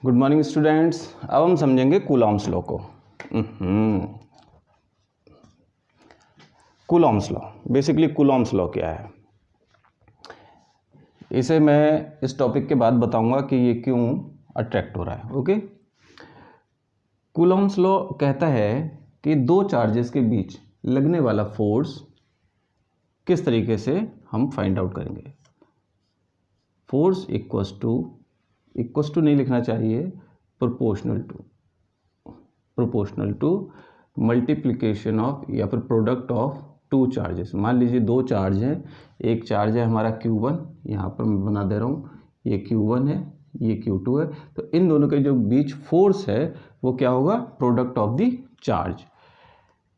Good morning students. अब हम समझेंगे कूलॉम्स लॉ को। Coulomb's law, basically Coulomb's law क्या है, इसे मैं इस टॉपिक के बाद बताऊंगा कि ये क्यों अट्रैक्ट हो रहा है। ओके, कूलॉम्स लॉ कहता है कि दो चार्जेस के बीच लगने वाला फोर्स किस तरीके से हम फाइंड आउट करेंगे। फोर्स इक्वल्स टू नहीं लिखना चाहिए, प्रोपोर्शनल टू मल्टीप्लिकेशन ऑफ या फिर प्रोडक्ट ऑफ टू चार्जेस। मान लीजिए दो चार्ज हैं, एक चार्ज है हमारा Q1, यहाँ पर मैं बना दे रहा हूँ, ये Q1 है, ये Q2 है, तो इन दोनों के जो बीच फोर्स है वो क्या होगा, product of the charge.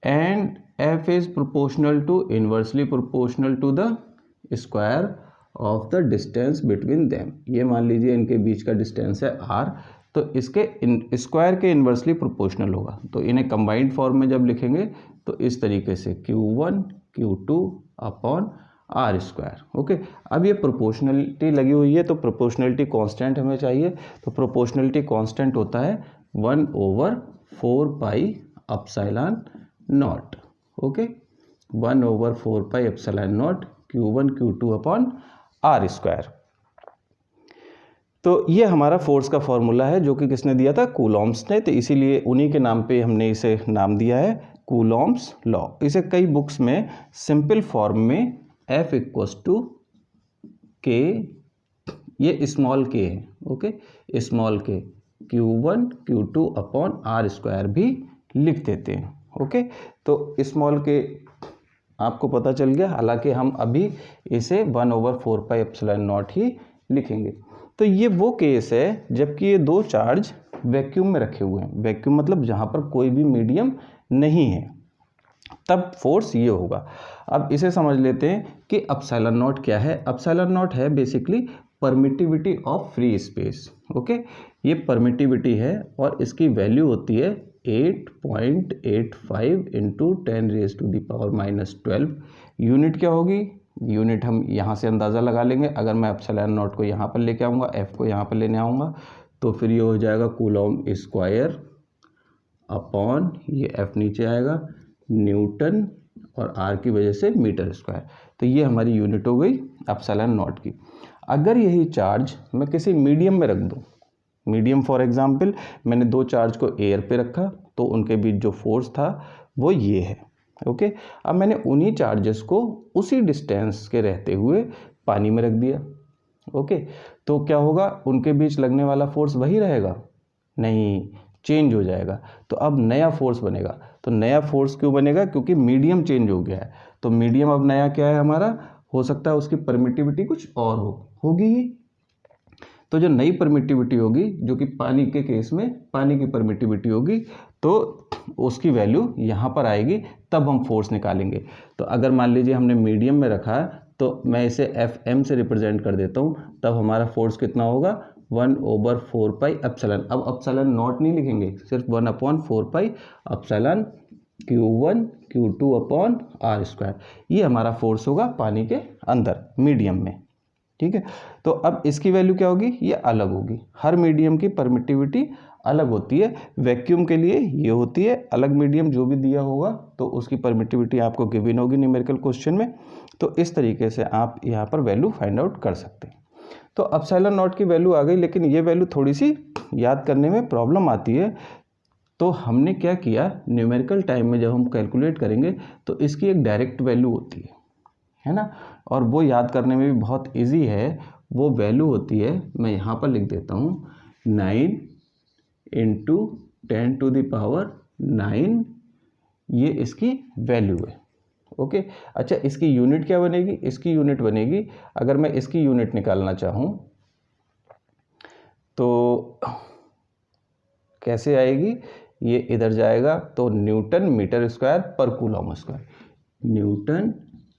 And F is proportional to inversely proportional to the square of the distance between them. ये मान लीजिए इनके बीच का डिस्टेंस है R, तो इसके स्क्वायर के इन्वर्सली प्रोपोर्शनल होगा। तो इन्हें कंबाइंड फॉर्म में जब लिखेंगे तो इस तरीके से Q1 Q2 upon R square. Okay, अब ये प्रोपोर्शनलिटी लगी हुई है तो प्रोपोर्शनलिटी कांस्टेंट हमें चाहिए, तो प्रोपोर्शनलिटी कांस्टेंट होता है 1/4 pi epsilon not. Okay, 1/4 pi epsilon not Q1 Q2 upon R square. तो ये हमारा फोर्स का फॉर्मूला है जो कि किसने दिया था, कूलॉम्स ने, तो इसीलिए उन्हीं के नाम पे हमने इसे नाम दिया है कूलॉम्स लॉ। इसे कई बुक्स में सिंपल फॉर्म में F इक्वल्स टू के, ये स्मॉल के है, ओके, स्मॉल के Q1 Q2 upon R square भी लिख देते हैं। ओके, तो स्मॉल के आपको पता चल गया, हालांकि हम अभी इसे 1/4 पाई एप्सिलॉन नॉट ही लिखेंगे। तो ये वो केस है जबकि ये दो चार्ज वैक्यूम में रखे हुए हैं। वैक्यूम मतलब जहाँ पर कोई भी मीडियम नहीं है, तब फोर्स ये होगा। अब इसे समझ लेते हैं कि एप्सिलॉन नॉट क्या है। एप्सिलॉन नॉट है basically permittivity of free space. Okay, ये परमिटिविटी है और इसकी वैल्यू होती है 8.85 इंटू 10⁻⁻12। यूनिट क्या होगी, यूनिट हम यहाँ से अंदाज़ा लगा लेंगे। अगर मैं एप्सिलॉन नॉट को यहाँ पर लेके आऊँगा, F को यहाँ पर लेने आऊँगा, तो फिर ये हो जाएगा कूलॉम स्क्वायर अपॉन ये F नीचे आएगा न्यूटन और R की वजह से मीटर स्क्वायर। तो ये हमारी यूनिट हो गई एप्सिलॉन नॉट की। अगर यही चार्ज मैं किसी मीडियम में रख दूँ, मीडियम फॉर एग्जांपल मैंने दो चार्ज को एयर पे रखा तो उनके बीच जो फोर्स था वो ये है। ओके, अब मैंने उन्हीं चार्जेस को उसी डिस्टेंस के रहते हुए पानी में रख दिया। ओके, तो क्या होगा, उनके बीच लगने वाला फोर्स वही रहेगा? नहीं, चेंज हो जाएगा। तो अब नया फोर्स बनेगा। तो नया फोर्स क्यों बनेगा, क्योंकि मीडियम चेंज हो गया है। तो मीडियम अब नया क्या है हमारा, हो सकता है उसकी परमिटिविटी कुछ और होगी ही। तो जो नई परमिटिविटी होगी, जो कि पानी के केस में पानी की परमिटिविटी होगी, तो उसकी वैल्यू यहाँ पर आएगी, तब हम फोर्स निकालेंगे। तो अगर मान लीजिए हमने मीडियम में रखा है तो मैं इसे FM से रिप्रेजेंट कर देता हूँ, तब हमारा फोर्स कितना होगा, 1/4 पाई एप्सिलॉन। अब एप्सिलॉन नॉट नहीं लिखेंगे, सिर्फ 1/4 pi epsilon Q1 Q2 upon R square. ये हमारा फोर्स होगा पानी के अंदर मीडियम में। ठीक है, तो अब इसकी वैल्यू क्या होगी, ये अलग होगी। हर मीडियम की परमिटिविटी अलग होती है। वैक्यूम के लिए ये होती है अलग, मीडियम जो भी दिया होगा तो उसकी परमिटिविटी आपको गिवन होगी न्यूमेरिकल क्वेश्चन में। तो इस तरीके से आप यहाँ पर वैल्यू फाइंड आउट कर सकते हैं। तो एप्सिलॉन नॉट की वैल्यू आ गई, लेकिन ये वैल्यू थोड़ी सी याद करने में प्रॉब्लम आती है। तो हमने क्या किया, न्यूमेरिकल टाइम में जब हम कैलकुलेट करेंगे तो इसकी एक डायरेक्ट वैल्यू होती है ना, और वो याद करने में भी बहुत इजी है। वो वैल्यू होती है, मैं यहाँ पर लिख देता हूँ, 9 इंटू 10⁻⁹, ये इसकी वैल्यू है। ओके, अच्छा इसकी यूनिट क्या बनेगी, इसकी यूनिट बनेगी, अगर मैं इसकी यूनिट निकालना चाहूँ तो कैसे आएगी, ये इधर जाएगा तो newton metre square per coulomb square, newton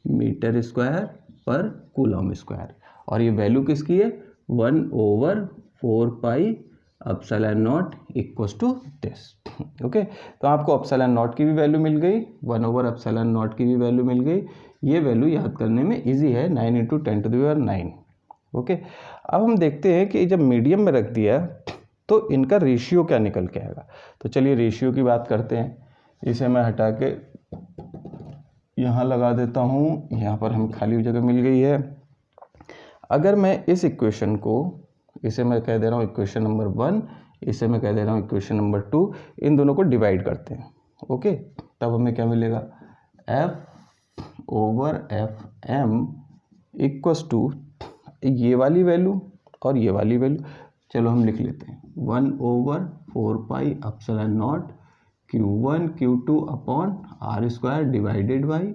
metre square per coulomb square. और ये वैल्यू किसकी है, 1/4 pi epsilon not equals to this. Okay, तो आपको एप्सिलॉन नॉट की भी वैल्यू मिल गई, 1/एप्सिलॉन नॉट की भी वैल्यू मिल गई। ये वैल्यू याद करने में इजी है, 9 × 10⁹। ओके, अब हम देखते हैं कि जब मीडियम में रख दिया तो इनका रेशियो क्या निकल के आएगा। तो चलिए रेशियो की बात करते हैं। इसे मैं हटा के यहाँ लगा देता हूँ, यहाँ पर हमें खाली जगह मिल गई है। अगर मैं इस इक्वेशन को, इसे मैं कह दे रहा हूँ इक्वेशन नंबर 1, इसे मैं कह दे रहा हूँ इक्वेशन नंबर 2, इन दोनों को डिवाइड करते हैं, ओके, तब हमें क्या मिलेगा, F/Fm इक्वस टू ये वाली वैल्यू और ये वाली वैल्यू, चलो हम लिख लेते हैं 1/4πε0 Q1 Q2 upon r² divided by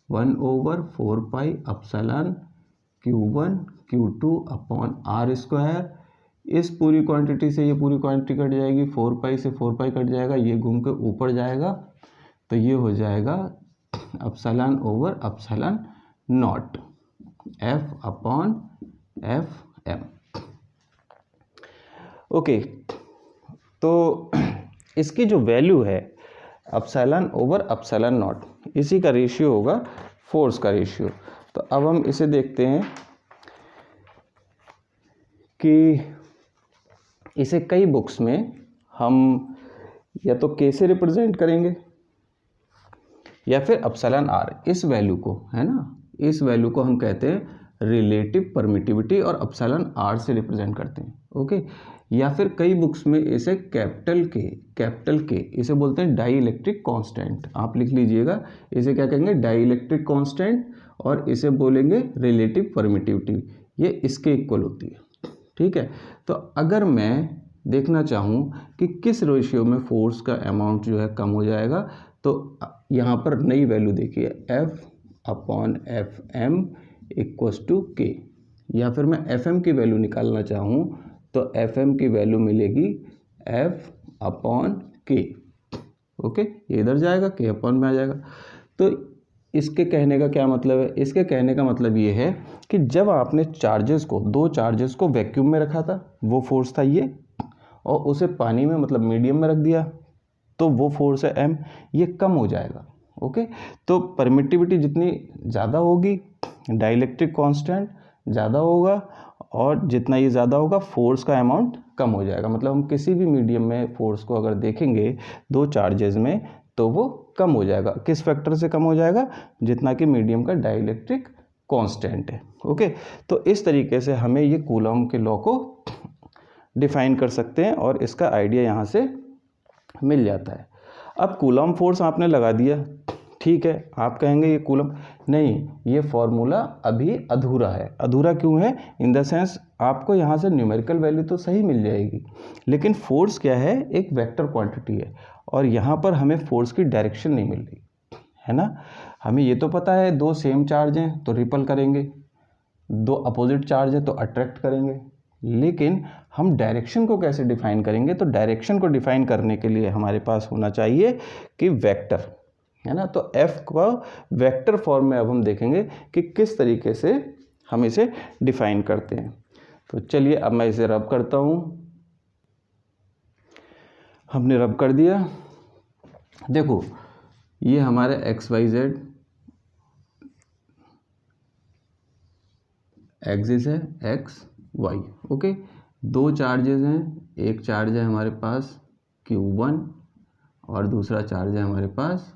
1/4πε Q1 Q2 upon r²। इस पूरी क्वांटिटी से ये पूरी क्वांटिटी कट जाएगी, 4π से 4π कट जाएगा, ये घूम के ऊपर जाएगा, तो ये हो जाएगा ε/ε0 F/Fm। ओके, तो इसकी जो वैल्यू है ε/ε0, इसी का रेशियो होगा फोर्स का रेशियो। तो अब हम इसे देखते हैं कि इसे कई बुक्स में हम या तो K से रिप्रेजेंट करेंगे या फिर εr, इस वैल्यू को, है ना, इस वैल्यू को हम कहते हैं रिलेटिव परमिटिविटी और εr से रिप्रेजेंट करते हैं, ओके। या फिर कई बुक्स में इसे कैपिटल के इसे बोलते हैं डाई इलेक्ट्रिक कॉन्स्टेंट। आप लिख लीजिएगा, इसे क्या कहेंगे, डाई इलेक्ट्रिक कॉन्स्टेंट, और इसे बोलेंगे रिलेटिव परमिटिविटी, ये इसके इक्वल होती है, ठीक है। तो अगर मैं देखना चाहूँ कि किस रेशियो में फोर्स का अमाउंट जो है कम हो जाएगा, तो यहाँ पर नई वैल्यू देखिए F/Fm इक्वस टू K, या फिर मैं Fm की वैल्यू निकालना चाहूँ तो Fm की वैल्यू मिलेगी F/K, ओके, ये इधर जाएगा, K अपॉन में आ जाएगा। तो इसके कहने का क्या मतलब है, इसके कहने का मतलब ये है कि जब आपने चार्जेस को, दो चार्जेस को वैक्यूम में रखा था, वो फोर्स था ये, और उसे पानी में मतलब मीडियम में रख दिया, तो वो फोर्स है m, ये कम हो जाएगा, ओके। तो परमिटिविटी जितनी ज़्यादा होगी, डाइलेक्ट्रिक कांस्टेंट ज़्यादा होगा, और जितना ये ज़्यादा होगा फोर्स का अमाउंट कम हो जाएगा। मतलब हम किसी भी मीडियम में फोर्स को अगर देखेंगे दो चार्जेस में, तो वो कम हो जाएगा। किस फैक्टर से कम हो जाएगा, जितना कि मीडियम का डाइलेक्ट्रिक कांस्टेंट है, ओके। तो इस तरीके से हमें ये कूलॉम के लॉ को डिफाइन कर सकते हैं, और इसका आइडिया यहाँ से मिल जाता है। अब कूलॉम फोर्स आपने लगा दिया, ठीक है, आप कहेंगे ये कूलॉम नहीं, ये फॉर्मूला अभी अधूरा है। अधूरा क्यों है, इन द सेंस आपको यहाँ से न्यूमेरिकल वैल्यू तो सही मिल जाएगी, लेकिन फोर्स क्या है, एक वेक्टर क्वांटिटी है, और यहाँ पर हमें फोर्स की डायरेक्शन नहीं मिल रही है ना। हमें ये तो पता है दो सेम चार्ज हैं तो रिपल करेंगे, दो अपोजिट चार्ज है तो अट्रैक्ट करेंगे, लेकिन हम डायरेक्शन को कैसे डिफाइन करेंगे। तो डायरेक्शन को डिफाइन करने के लिए हमारे पास होना चाहिए कि वेक्टर, है ना। तो f को वेक्टर फॉर्म में अब हम देखेंगे कि किस तरीके से हम इसे डिफाइन करते हैं। तो चलिए अब मैं इसे रब करता हूँ। हमने रब कर दिया, देखो ये हमारे XYZ एक्सिस है, XY, ओके। दो चार्जेस हैं, एक चार्ज है हमारे पास Q1 और दूसरा चार्ज है हमारे पास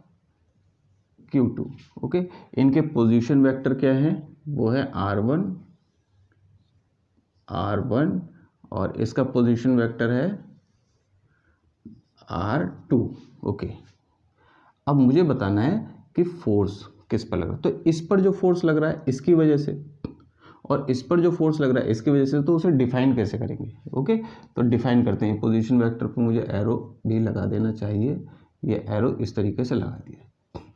Q2, ओके। इनके पोजीशन वेक्टर क्या है, वो है R1 और इसका पोजीशन वेक्टर है R2, ओके। अब मुझे बताना है कि फोर्स किस पर लग रहा है। तो इस पर जो फोर्स लग रहा है इसकी वजह से, और इस पर जो फोर्स लग रहा है इसकी वजह से, तो उसे डिफाइन कैसे करेंगे, ओके। तो डिफाइन करते हैं। पोजीशन वेक्टर पर मुझे एरो भी लगा देना चाहिए, ये एरो इस तरीके से लगा दिया,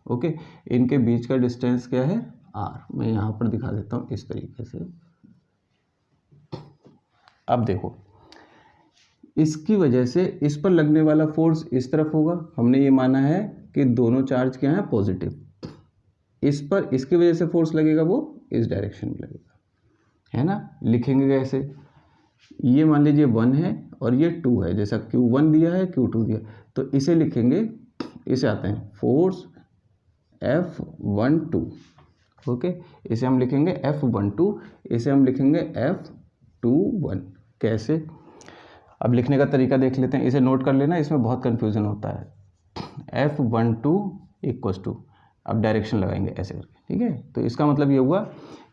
ओके। इनके बीच का डिस्टेंस क्या है, r, मैं यहाँ पर दिखा देता हूँ इस तरीके से। अब देखो, इसकी वजह से इस पर लगने वाला फोर्स इस तरफ होगा, हमने ये माना है कि दोनों चार्ज क्या है, पॉजिटिव। इस पर इसकी वजह से फोर्स लगेगा वो इस डायरेक्शन में लगेगा, है ना। लिखेंगे कैसे, ये मान लीजिए 1 है और ये 2 है, जैसा Q1 दिया है Q2 दिया, तो इसे लिखेंगे, इसे आते हैं फोर्स F12, ओके। इसे हम लिखेंगे F12, इसे हम लिखेंगे F21। कैसे, अब लिखने का तरीका देख लेते हैं, इसे नोट कर लेना, इसमें बहुत कन्फ्यूज़न होता है। F12 इक्वस टू, अब डायरेक्शन लगाएंगे ऐसे करके, ठीक है। तो इसका मतलब ये हुआ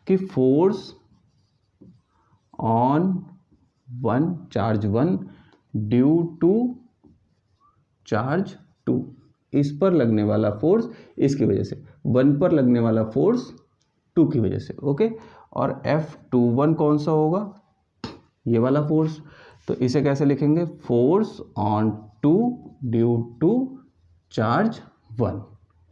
कि force on one, charge 1 due to charge 2, इस पर लगने वाला फोर्स इसकी वजह से, 1 पर लगने वाला फोर्स 2 की वजह से, ओके। और F21 कौन सा होगा, ये वाला फोर्स, तो इसे कैसे लिखेंगे, force on 2 due to charge 1,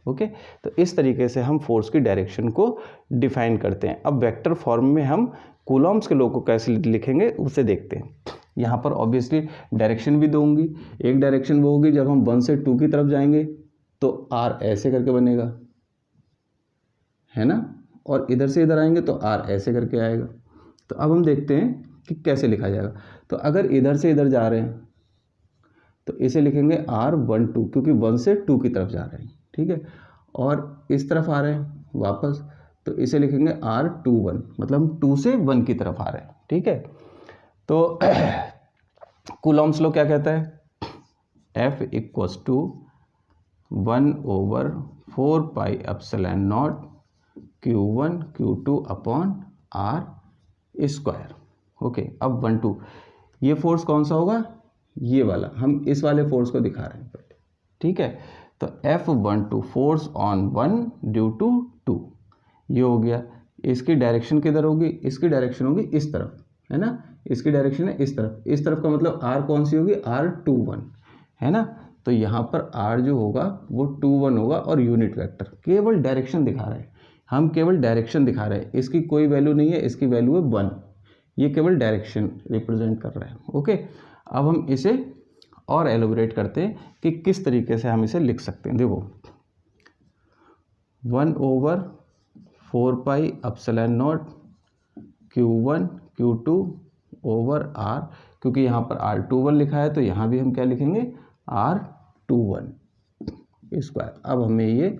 okay. तो इस तरीके से हम फोर्स की डायरेक्शन को डिफाइन करते हैं। अब वेक्टर फॉर्म में हम कूलॉम्स के लॉ को कैसे लिखेंगे उसे देखते हैं। यहाँ पर ऑब्वियसली डायरेक्शन भी दूंगी, एक डायरेक्शन वो होगी जब हम 1 से 2 की तरफ जाएंगे तो R ऐसे करके बनेगा, है ना, और इधर से इधर आएंगे तो R ऐसे करके आएगा। तो अब हम देखते हैं कि कैसे लिखा जाएगा। तो अगर इधर से इधर जा रहे हैं तो इसे लिखेंगे R12, क्योंकि 1 से 2 की तरफ जा रहे हैं, ठीक है। और इस तरफ आ रहे हैं वापस, तो इसे लिखेंगे R21, मतलब हम 2 से 1 की तरफ आ रहे हैं, ठीक है। तो कूलॉम्स लॉ क्या कहता है, F equals to 1/4πε0 Q1 Q2 upon R square, okay. अब 1 2, ये फोर्स कौन सा होगा, ये वाला, हम इस वाले फोर्स को दिखा रहे हैं पहले, ठीक है। तो F12 force on 1 due to 2, ये हो गया। इसकी डायरेक्शन किधर होगी, इसकी डायरेक्शन होगी इस तरफ, है ना, इसकी डायरेक्शन है इस तरफ, इस तरफ का मतलब R कौन सी होगी, R21, है ना। तो यहाँ पर R जो होगा वो 21 होगा, और यूनिट वेक्टर, केवल डायरेक्शन दिखा रहे हैं, हम केवल डायरेक्शन दिखा रहे हैं, इसकी कोई वैल्यू नहीं है, इसकी वैल्यू है 1, ये केवल डायरेक्शन रिप्रेजेंट कर रहे हैं, ओके। अब हम इसे और एलोबरेट करते हैं कि किस तरीके से हम इसे लिख सकते हैं। देखो 1/4πε0 Q1 Q2 ओवर R, क्योंकि यहाँ पर R21 लिखा है तो यहाँ भी हम क्या लिखेंगे, R21 स्क्वायर। अब हमें ये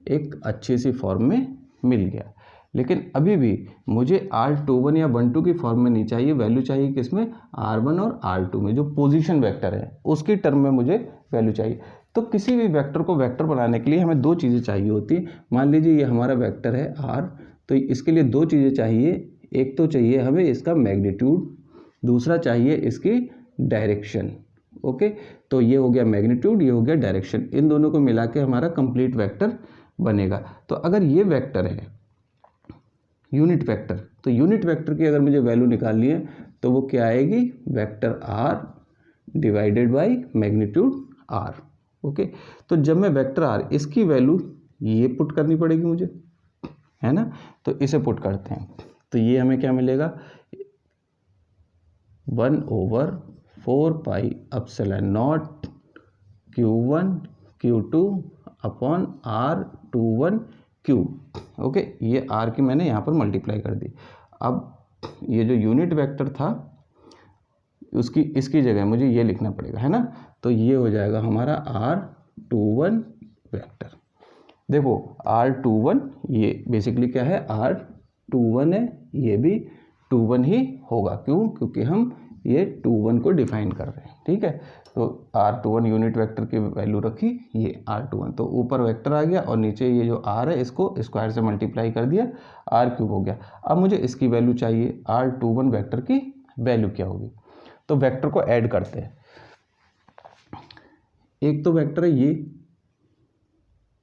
एक अच्छी सी फॉर्म में मिल गया, लेकिन अभी भी मुझे R21 या 1 2 की फॉर्म में नहीं चाहिए, वैल्यू चाहिए किसमें, R1 और R2 में, जो पोजीशन वेक्टर है उसकी टर्म में मुझे वैल्यू चाहिए। तो किसी भी वेक्टर को वेक्टर बनाने के लिए हमें दो चीज़ें चाहिए होती हैं। मान लीजिए ये हमारा वेक्टर है R, तो इसके लिए दो चीज़ें चाहिए, एक तो चाहिए हमें इसका मैग्नीट्यूड, दूसरा चाहिए इसकी डायरेक्शन, ओके। तो ये हो गया मैग्नीट्यूड, ये हो गया डायरेक्शन, इन दोनों को मिला के हमारा कंप्लीट वेक्टर बनेगा। तो अगर ये वेक्टर है यूनिट वेक्टर, तो यूनिट वेक्टर की अगर मुझे वैल्यू निकालनी है तो वो क्या आएगी, vector R divided by magnitude R, okay. तो जब मैं वेक्टर R, इसकी वैल्यू ये पुट करनी पड़ेगी मुझे, है ना। तो इसे पुट करते हैं, तो ये हमें क्या मिलेगा, 1/4πε0 Q1 Q2 upon R21 Q, okay. ये R की मैंने यहाँ पर मल्टीप्लाई कर दी। अब ये जो यूनिट वेक्टर था उसकी, इसकी जगह मुझे ये लिखना पड़ेगा, है ना। तो ये हो जाएगा हमारा R21 वेक्टर। देखो R21 ये बेसिकली क्या है, R21 है, ये भी 21 ही होगा, क्यों, क्योंकि हम ये 21 को डिफाइन कर रहे हैं, ठीक है। तो R21 यूनिट वेक्टर की वैल्यू रखी, ये R21, तो ऊपर वेक्टर आ गया और नीचे ये जो R है इसको स्क्वायर से मल्टीप्लाई कर दिया, R³ हो गया। अब मुझे इसकी वैल्यू चाहिए, R21 वेक्टर की वैल्यू क्या होगी। तो वेक्टर को ऐड करते हैं, एक तो वेक्टर है ये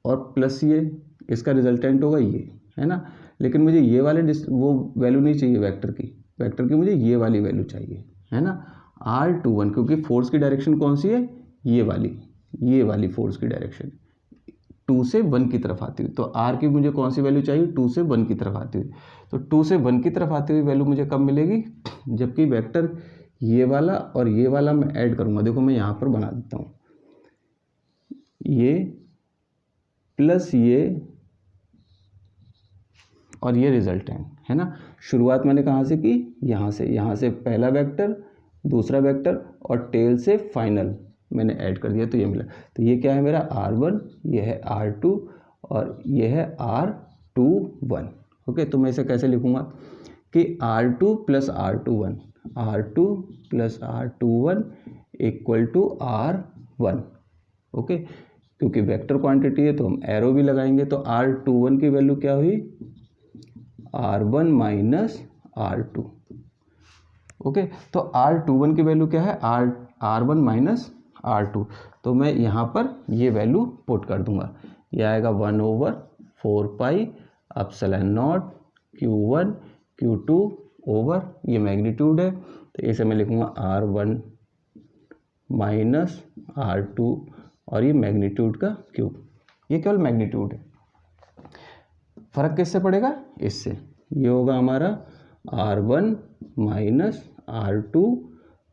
और प्लस ये, इसका रिजल्टेंट होगा ये, है ना। लेकिन मुझे ये वाले वो वैल्यू नहीं चाहिए वेक्टर की मुझे ये वाली वैल्यू चाहिए, है ना, R21, क्योंकि फोर्स की डायरेक्शन कौन सी है, ये वाली फोर्स की डायरेक्शन 2 से 1 की तरफ आती हुई। तो R की मुझे कौन सी वैल्यू चाहिए, 2 से 1 की तरफ आती हुई। तो 2 से 1 की तरफ आती हुई वैल्यू मुझे कब मिलेगी, जबकि वेक्टर ये वाला और ये वाला मैं ऐड करूँगा। देखो मैं यहाँ पर बना देता हूँ, ये प्लस ये और ये रिजल्टेंट, है ना। शुरुआत मैंने कहाँ से की, यहाँ से पहला वेक्टर, दूसरा वेक्टर और टेल से फाइनल मैंने ऐड कर दिया, तो ये मिला। तो ये क्या है मेरा R1, ये है R2 और ये है R21, ओके। तो मैं इसे कैसे लिखूँगा कि R2 plus R21 R2 plus R21 equal to R1। Okay, क्योंकि वेक्टर क्वांटिटी है तो हम एरो भी लगाएंगे। तो R21 की वैल्यू क्या हुई, R1 माइनस R2। ओके, तो R21 की वैल्यू क्या है, R1 माइनस R2। तो मैं यहाँ पर ये वैल्यू पुट कर दूंगा, ये आएगा 1/4 pi epsilon not Q1 Q2 over, ये मैग्नीट्यूड है तो इसे मैं लिखूंगा R1 माइनस R2 और ये मैग्नीट्यूड का क्यूब, ये केवल मैग्नीट्यूड है। फर्क किससे पड़ेगा, इससे, ये होगा हमारा R1 माइनस R2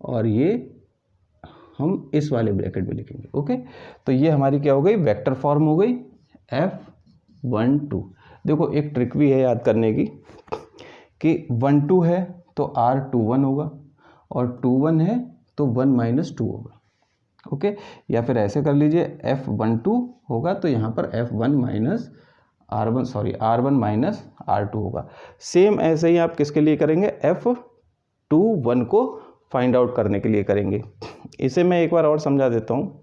और ये हम इस वाले ब्रैकेट में लिखेंगे। ओके, तो ये हमारी क्या हो गई, वेक्टर फॉर्म हो गई F12। देखो एक ट्रिक भी है याद करने की कि 1 2 है तो R21 होगा और 21 है तो 1 माइनस 2 होगा। ओके, या फिर ऐसे कर लीजिए F12 होगा तो यहाँ पर F1 minus R1 minus R2 होगा। सेम ऐसे ही आप किसके लिए करेंगे, F21 को फाइंड आउट करने के लिए करेंगे। इसे मैं एक बार और समझा देता हूँ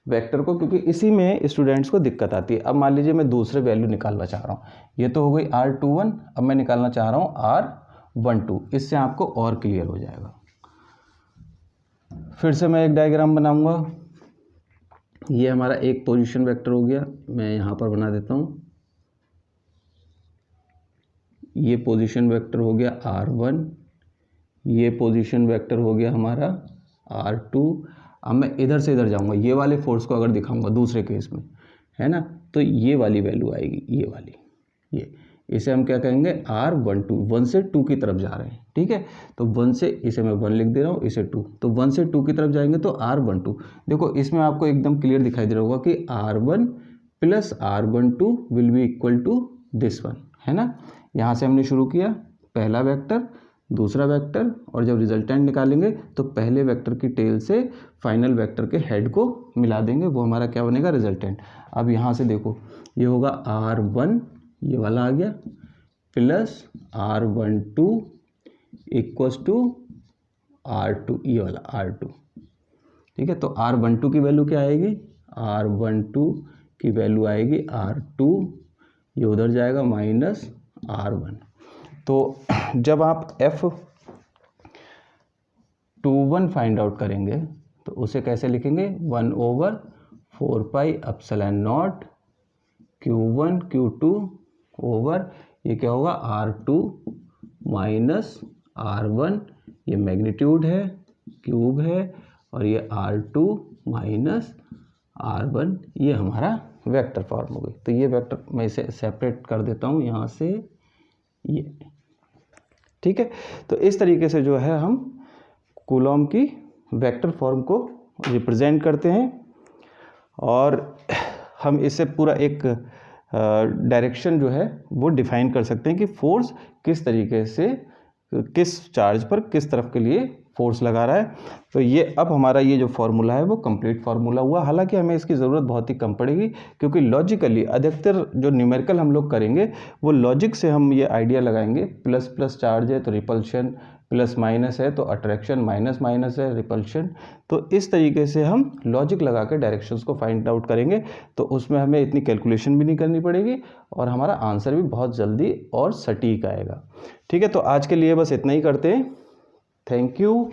वेक्टर को, क्योंकि इसी में स्टूडेंट्स को दिक्कत आती है। अब मान लीजिए मैं दूसरे वैल्यू निकालना चाह रहा हूँ, ये तो हो गई R21, अब मैं निकालना चाह रहा हूँ R12, इससे आपको और क्लियर हो जाएगा। फिर से मैं एक डायग्राम बनाऊंगा, ये हमारा एक पोजीशन वेक्टर हो गया, मैं यहाँ पर बना देता हूँ, ये पोजीशन वेक्टर हो गया R1, ये पोजीशन वेक्टर हो गया हमारा R2। अब मैं इधर से इधर जाऊंगा, ये वाले फोर्स को अगर दिखाऊंगा दूसरे केस में, है ना, तो ये वाली वैल्यू आएगी, ये वाली, ये, इसे हम क्या कहेंगे R12, 1 से 2 की तरफ जा रहे हैं। ठीक है, तो 1 से, इसे मैं 1 लिख दे रहा हूँ, इसे 2, तो 1 से 2 की तरफ जाएंगे तो R12। देखो इसमें आपको एकदम क्लियर दिखाई दे रहा होगा कि R1 plus R12 will be equal to this one, है ना। यहाँ से हमने शुरू किया, पहला वेक्टर, दूसरा वेक्टर, और जब रिजल्टेंट निकालेंगे तो पहले वेक्टर की टेल से फाइनल वेक्टर के हेड को मिला देंगे, वो हमारा क्या बनेगा, रिजल्टेंट। अब यहाँ से देखो, ये होगा R1, ये वाला आ गया, plus R12 equals to R2, ये वाला R2। ठीक है, तो R12 की वैल्यू क्या आएगी, R12 की वैल्यू आएगी R2, ये उधर जाएगा माइनस R1। तो जब आप F21 फाइंड आउट करेंगे तो उसे कैसे लिखेंगे, 1/4 pi epsilon not Q1 Q2 over, ये क्या होगा R2 माइनस R1, ये मैग्नीट्यूड है, क्यूब है, और ये R2 माइनस R1, ये हमारा वेक्टर फॉर्म हो गई। तो ये वेक्टर मैं इसे सेपरेट कर देता हूँ यहाँ से, ये, ठीक है। तो इस तरीके से जो है हम कूलॉम की वेक्टर फॉर्म को रिप्रेजेंट करते हैं और हम इससे पूरा एक डायरेक्शन जो है वो डिफाइन कर सकते हैं कि फोर्स किस तरीके से किस चार्ज पर किस तरफ के लिए फोर्स लगा रहा है। तो ये अब हमारा ये जो फार्मूला है वो कंप्लीट फार्मूला हुआ। हालांकि हमें इसकी ज़रूरत बहुत ही कम पड़ेगी, क्योंकि लॉजिकली अधिकतर जो न्यूमेरिकल हम लोग करेंगे वो लॉजिक से हम ये आइडिया लगाएंगे, प्लस प्लस चार्ज है तो रिपल्शन, प्लस माइनस है तो अट्रैक्शन, माइनस माइनस है रिपल्शन। तो इस तरीके से हम लॉजिक लगा के डायरेक्शंस को फाइंड आउट करेंगे, तो उसमें हमें इतनी कैलकुलेशन भी नहीं करनी पड़ेगी और हमारा आंसर भी बहुत जल्दी और सटीक आएगा। ठीक है, तो आज के लिए बस इतना ही करते हैं। Thank you.